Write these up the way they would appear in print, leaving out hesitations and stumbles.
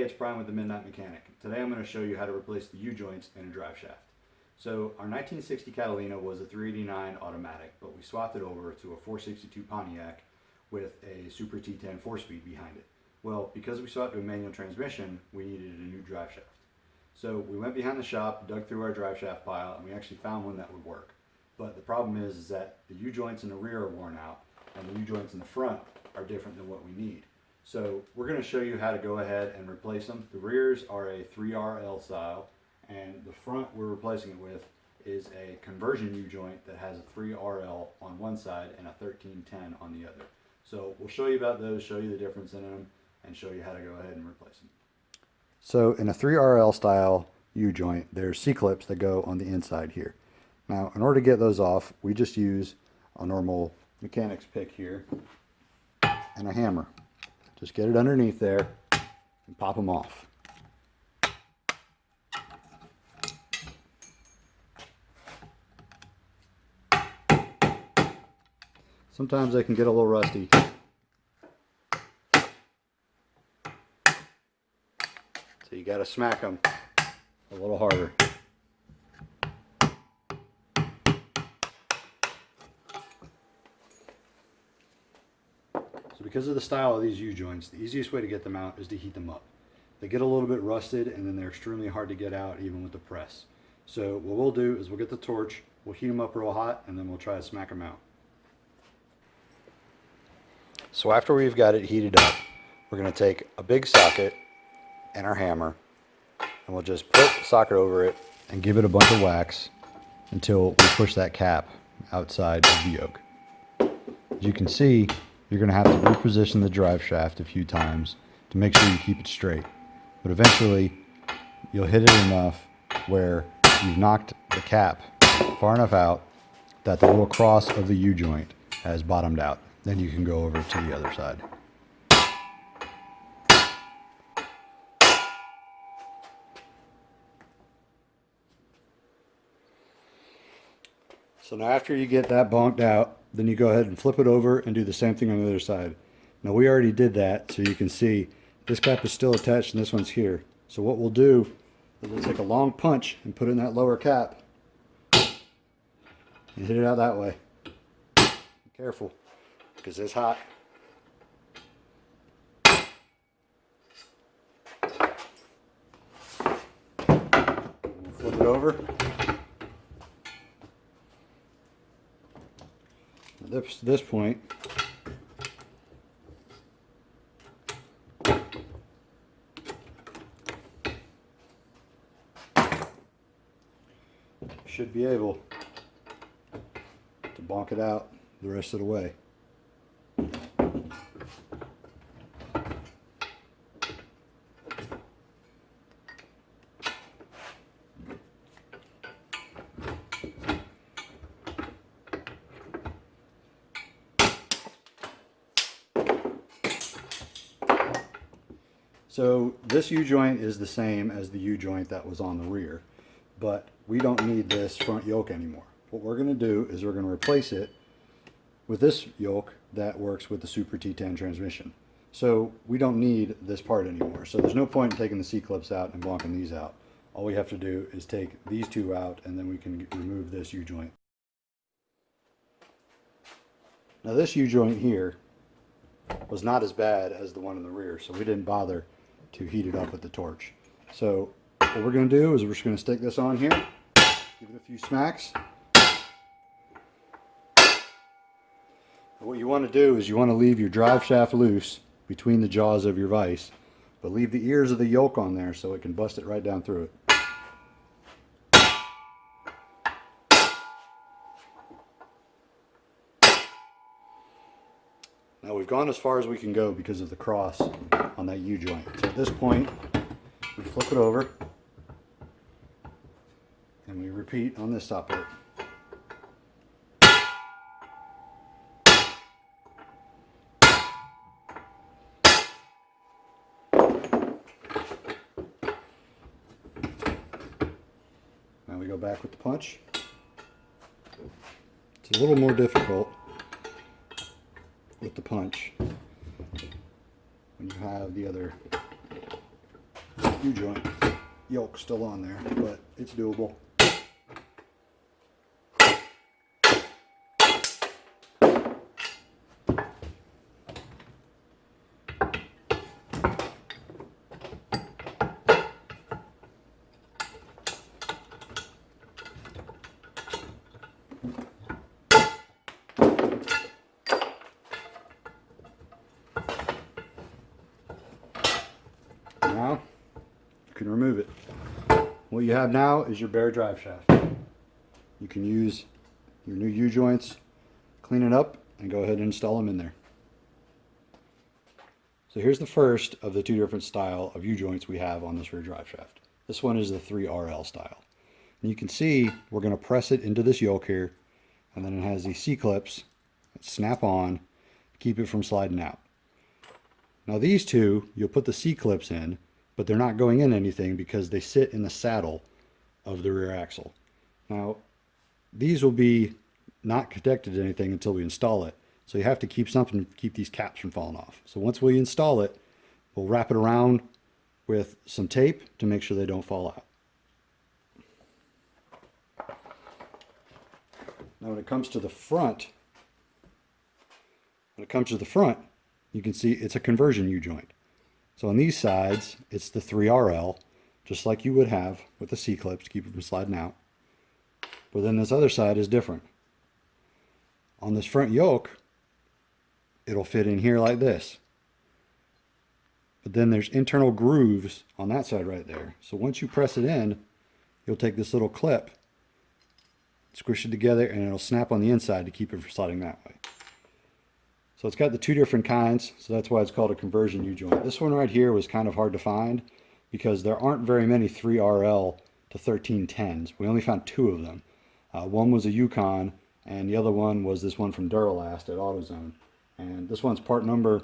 it's Brian with the Midnight Mechanic. Today I'm going to show you how to replace the U-joints in a drive shaft. So our 1960 Catalina was a 389 automatic, but we swapped it over to a 462 Pontiac with a Super T10 4-speed behind it. Well, because we swapped to a manual transmission, we needed a new drive shaft. So we went behind the shop, dug through our drive shaft pile, and we actually found one that would work. But the problem is that the U-joints in the rear are worn out, and the U-joints in the front are different than what we need. So we're going to show you how to go ahead and replace them. The rears are a 3RL style, and the front we're replacing it with is a conversion U-joint that has a 3RL on one side and a 1310 on the other. So we'll show you about those, show you the difference in them, and show you how to go ahead and replace them. So in a 3RL style U-joint, there's C-clips that go on the inside here. Now, in order to get those off, we just use a normal mechanic's pick here and a hammer. Just get it underneath there and pop them off. Sometimes they can get a little rusty. So you got to smack them a little harder. So because of the style of these U-joints, the easiest way to get them out is to heat them up. They get a little bit rusted and then they're extremely hard to get out even with the press. So what we'll do is we'll get the torch, we'll heat them up real hot, and then we'll try to smack them out. So after we've got it heated up, we're going to take a big socket and our hammer, and we'll just put the socket over it and give it a bunch of whacks until we push that cap outside of the yoke. As you can see, you're going to have to reposition the drive shaft a few times to make sure you keep it straight. But eventually, you'll hit it enough where you've knocked the cap far enough out that the little cross of the U-joint has bottomed out. Then you can go over to the other side. So now after you get that bonked out, then you go ahead and flip it over and do the same thing on the other side. Now we already did that, so you can see this cap is still attached and this one's here. So what we'll do is we'll take a long punch and put it in that lower cap and hit it out that way. Be careful, because it's hot. We'll flip it over. At this point, should be able to bonk it out the rest of the way. So this U-joint is the same as the U-joint that was on the rear, but we don't need this front yoke anymore. What we're going to do is we're going to replace it with this yoke that works with the Super T10 transmission. So we don't need this part anymore. So there's no point in taking the C-clips out and bonking these out. All we have to do is take these two out, and then we can remove this U-joint. Now this U-joint here was not as bad as the one in the rear, so we didn't bother to heat it up with the torch. So what we're going to do is we're just going to stick this on here, give it a few smacks. And what you want to do is you want to leave your drive shaft loose between the jaws of your vise, but leave the ears of the yoke on there so it can bust it right down through it. Now we've gone as far as we can go because of the cross on that U-joint. So at this point, we flip it over and we repeat on this top part. Now we go back with the punch. It's a little more difficult with the punch when you have the other U-joint yoke still on there, but it's doable. Now you can remove it. What you have now is your bare drive shaft. You can use your new U-joints, clean it up, and go ahead and install them in there. So here's the first of the two different style of U-joints we have on this rear drive shaft. This one is the 3RL style. And you can see we're going to press it into this yoke here, and then it has these C-clips that snap on to keep it from sliding out. Now these two, you'll put the C-clips in, but they're not going in anything because they sit in the saddle of the rear axle. Now, these will be not connected to anything until we install it. So you have to keep something to keep these caps from falling off. So once we install it, we'll wrap it around with some tape to make sure they don't fall out. Now when it comes to the front, you can see it's a conversion U-joint. So on these sides, it's the 3RL, just like you would have with the C-clips to keep it from sliding out. But then this other side is different. On this front yoke, it'll fit in here like this. But then there's internal grooves on that side right there. So once you press it in, you'll take this little clip, squish it together, and it'll snap on the inside to keep it from sliding that way. So it's got the two different kinds, so that's why it's called a conversion U-joint. This one right here was kind of hard to find because there aren't very many 3RL to 1310s. We only found two of them. One was a Yukon, and the other one was this one from Duralast at AutoZone. And this one's part number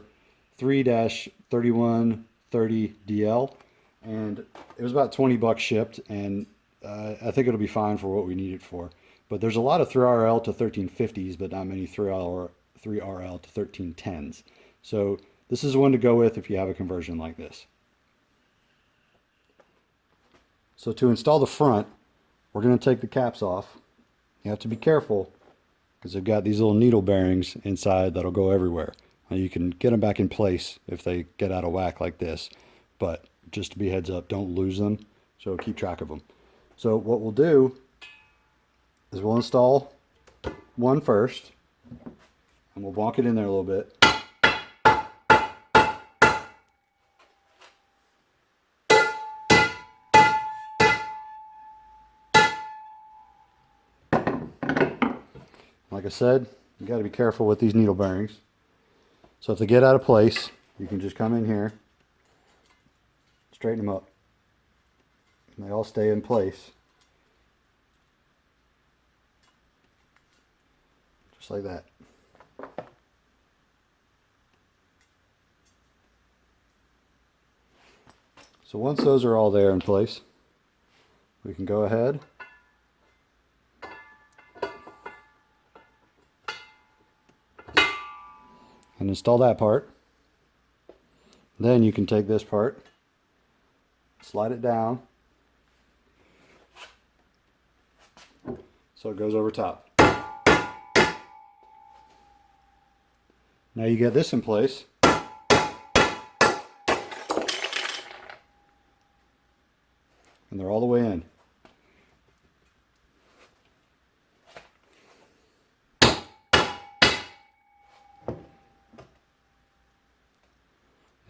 3-3130DL, and it was about 20 bucks shipped, and I think it'll be fine for what we need it for. But there's a lot of 3RL to 1350s, but not many 3RL to 1310s. So this is one to go with if you have a conversion like this. So to install the front, we're going to take the caps off. You have to be careful because they've got these little needle bearings inside that'll go everywhere. Now you can get them back in place if they get out of whack like this, but just to be heads up, don't lose them. So keep track of them. So what we'll do is we'll install one first, and we'll bonk it in there a little bit. Like I said, you got to be careful with these needle bearings. So if they get out of place, you can just come in here, straighten them up, and they all stay in place. Just like that. So once those are all there in place, we can go ahead and install that part. Then you can take this part, slide it down so it goes over top. Now you get this in place. And they're all the way in.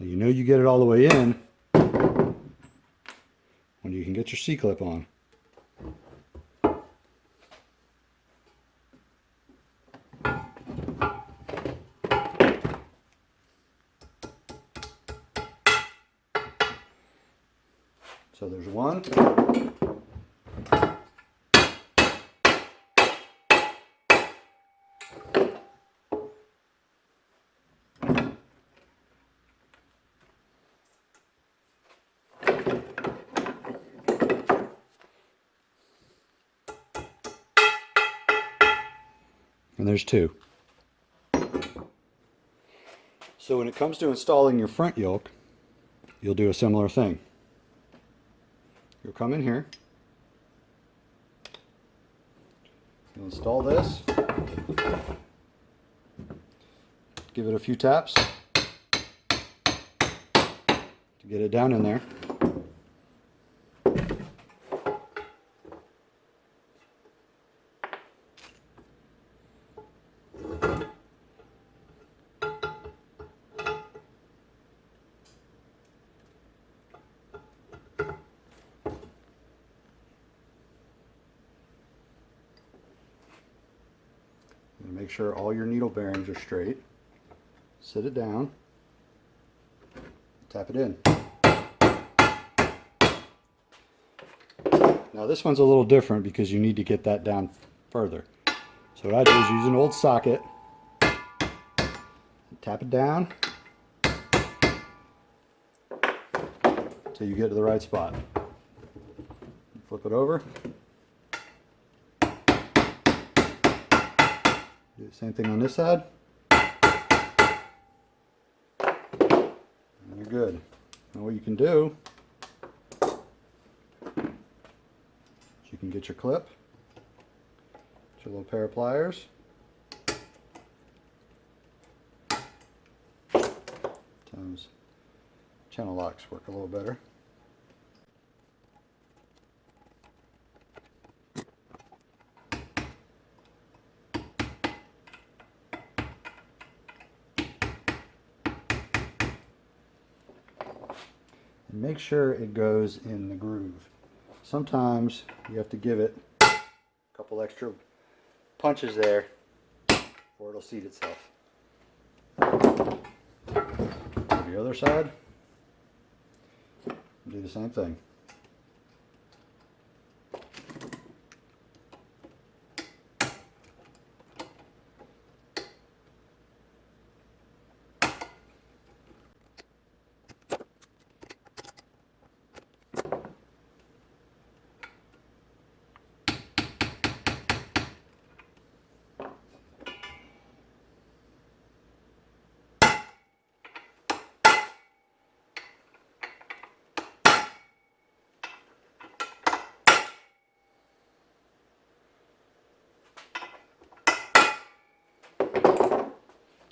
Now you know you get it all the way in when you can get your C-clip on. So there's one. And there's two. So when it comes to installing your front yoke, you'll do a similar thing. you'll come in here, you'll install this, give it a few taps to get it down in there. Make sure all your needle bearings are straight. Sit it down, tap it in. Now this one's a little different because you need to get that down further. So what I do is use an old socket, tap it down until you get to the right spot. Flip it over. Do the same thing on this side. And you're good. Now what you can do is you can get your clip, get your little pair of pliers. Sometimes channel locks work a little better. And make sure it goes in the groove. Sometimes you have to give it a couple extra punches there before it'll seat itself. To the other side, do the same thing.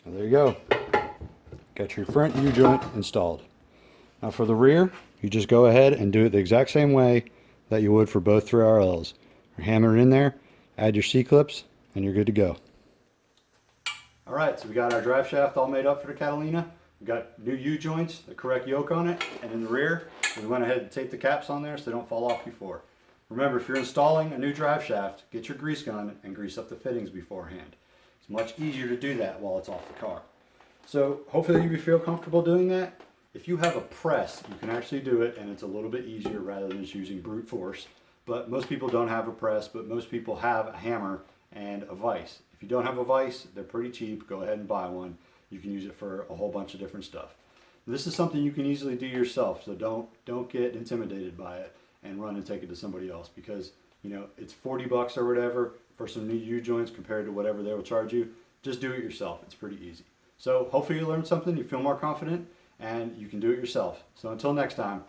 Well, there you go. Got your front U-joint installed. Now for the rear, you just go ahead and do it the exact same way that you would for both 3RLs. Hammer it in there, add your C-clips, and you're good to go. Alright, so we got our drive shaft all made up for the Catalina. We got new U-joints, the correct yoke on it, and in the rear, we went ahead and taped the caps on there so they don't fall off before. Remember, if you're installing a new drive shaft, get your grease gun and grease up the fittings beforehand. It's much easier to do that while it's off the car. So hopefully you feel comfortable doing that. If you have a press, you can actually do it, and it's a little bit easier rather than just using brute force. But most people don't have a press, but most people have a hammer and a vise. If you don't have a vise, they're pretty cheap. Go ahead and buy one. You can use it for a whole bunch of different stuff. This is something you can easily do yourself, so don't get intimidated by it and run and take it to somebody else, because it's 40 bucks or whatever for some new U-joints compared to whatever they will charge you. Just do it yourself. It's pretty easy. So hopefully you learned something, you feel more confident, and you can do it yourself. So until next time,